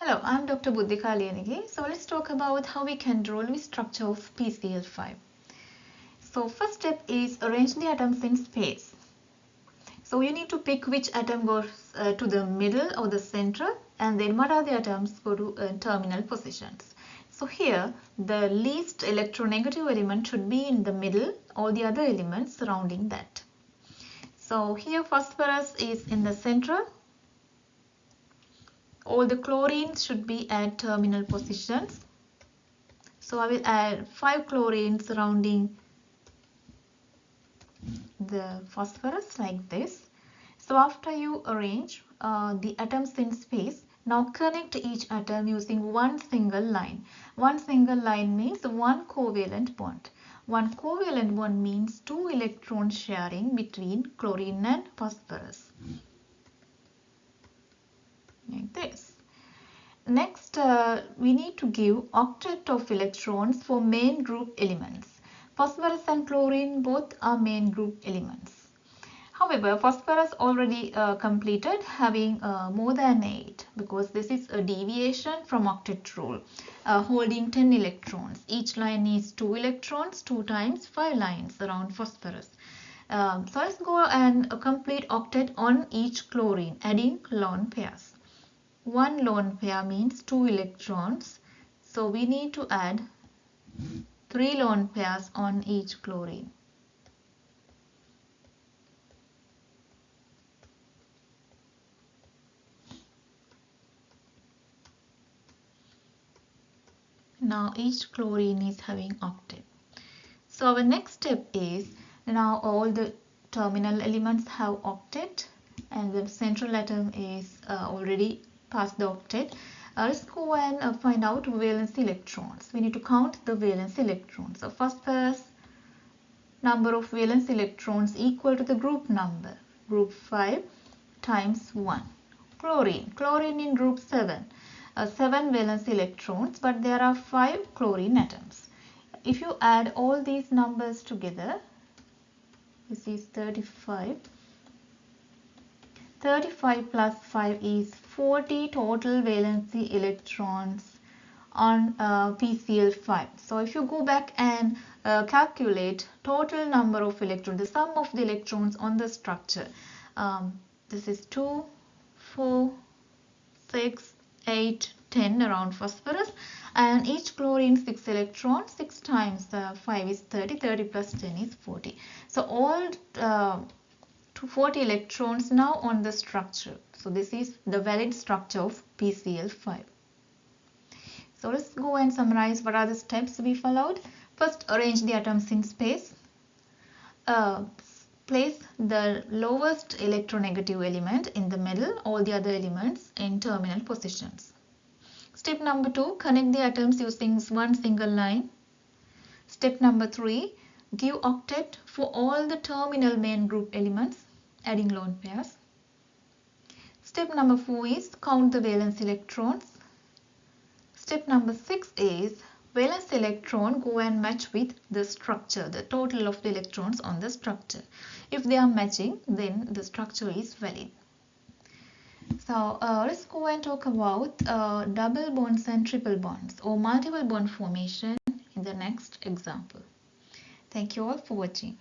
Hello, I'm Dr. Buddhika Liyanige. So let's talk about how we can draw the structure of PCl5. So first step is arrange the atoms in space. So you need to pick which atom goes to the middle or the center, and then what are the atoms go to terminal positions. So here the least electronegative element should be in the middle, all the other elements surrounding that. So here phosphorus is in the center. All the chlorines should be at terminal positions. So I will add 5 chlorines surrounding the phosphorus like this. So after you arrange the atoms in space, now connect each atom using one single line. One single line means one covalent bond. One covalent bond means 2 electrons sharing between chlorine and phosphorus. Like this. Next, we need to give octet of electrons for main group elements. Phosphorus and chlorine both are main group elements. However, phosphorus already completed having more than 8 because this is a deviation from octet rule holding 10 electrons. Each line needs 2 electrons, 2 times 5 lines around phosphorus. So let's go and complete octet on each chlorine adding lone pairs. One lone pair means 2 electrons. So we need to add 3 lone pairs on each chlorine. Now each chlorine is having octet. So our next step is now all the terminal elements have octet and the central atom is already past the octet. Let's go and find out valence electrons. We need to count the valence electrons. So phosphorus number of valence electrons equal to the group number. Group 5 times 1. Chlorine in group 7. 7 valence electrons, but there are 5 chlorine atoms. If you add all these numbers together, this is 35. 35 plus 5 is 40 total valency electrons on PCl5. So if you go back and calculate total number of electrons, the sum of the electrons on the structure, this is 2, 4, 6, 8, 10 around phosphorus, and each chlorine 6 electrons. 6 times 5 is 30, 30 plus 10 is 40. So all 40 electrons now on the structure. So this is the valid structure of PCl5. So let's go and summarize what are the steps we followed. First, arrange the atoms in space. Place the lowest electronegative element in the middle, all the other elements in terminal positions. Step number 2, connect the atoms using one single line. Step number 3, give octet for all the terminal main group elements, adding lone pairs. Step number 4 is count the valence electrons. Step number 6 is valence electron go and match with the structure, the total of the electrons on the structure. If they are matching, then the structure is valid. So let's go and talk about double bonds and triple bonds or multiple bond formation in the next example. Thank you all for watching.